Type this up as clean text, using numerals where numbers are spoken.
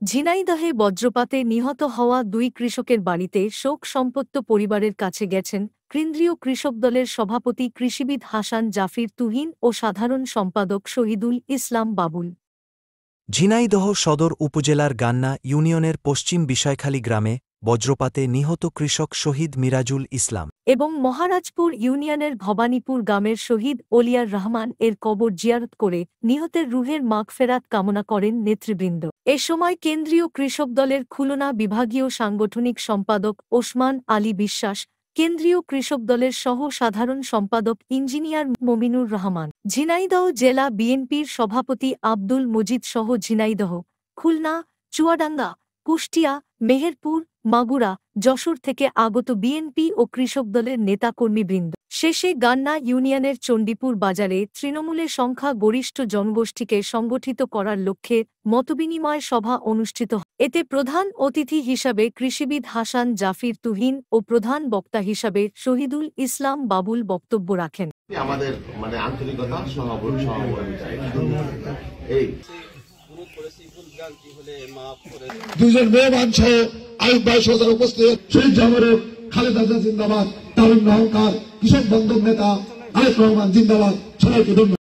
ঝিনাইদহে বজ্রপাতে নিহত হওয়া ২ কৃষকের বাড়িতে শোক সম্পন্ন পরিবারের কাছে গেছেন কেন্দ্রীয় কৃষক দলের সভাপতি কৃষিবিদ হাসান জাফির তুহিন ও সাধারণ সম্পাদক শহীদুল ইসলাম বাবুল। ঝিনাইদহ সদর উপজেলার গান্না ইউনিয়নের পশ্চিম বিষয়খালী গ্রামে বজ্রপাতে নিহত কৃষক শহীদ মিরাজুল ইসলাম এবং মহারাজপুর ইউনিয়নের ভবানীপুর গ্রামের শহীদ ওলিয়ার রহমান এর কবর জিয়ারত করে নিহতের রুহের মাগফেরাত কামনা করেন নেতৃবৃন্দ। এ সময় কেন্দ্রীয় কৃষক দলের খুলনা বিভাগীয় সাংগঠনিক সম্পাদক ওসমান আলী বিশ্বাস, কেন্দ্রীয় কৃষক দলের সহ সাধারণ সম্পাদক ইঞ্জিনিয়ার মমিনুর রহমান, ঝিনাইদহ জেলা বিএনপির সভাপতি আব্দুল মজিদ সহ ঝিনাইদহ, খুলনা, চুয়াডাঙ্গা, কুষ্টিয়া, মেহেরপুর, মাগুরা, যশোর থেকে আগত বিএনপি ও কৃষক দলের নেতাকর্মীবৃন্দ। শেষে গান্না ইউনিয়নের চণ্ডীপুর বাজারে তৃণমূলের সংখ্যা গরিষ্ঠ জনগোষ্ঠীকে সংগঠিত করার লক্ষ্যে মতবিনিময় সভা অনুষ্ঠিত হয়। এতে প্রধান অতিথি হিসাবে কৃষিবিদ হাসান জাফির তুহিন ও প্রধান বক্তা হিসাবে শহীদুল ইসলাম বাবুল বক্তব্য রাখেন। আমাদের আন্তরিকতা দুজন মেহমান সহ আইব ভাই সহ উপস্থিত শহীদ জামানের খালেদা জিন্দাবাদ, তারুণ্য অহংকার, কৃষক বন্ধন নেতা আরেক রহমান জিন্দাবাদ, সবাইকে ধন্যবাদ।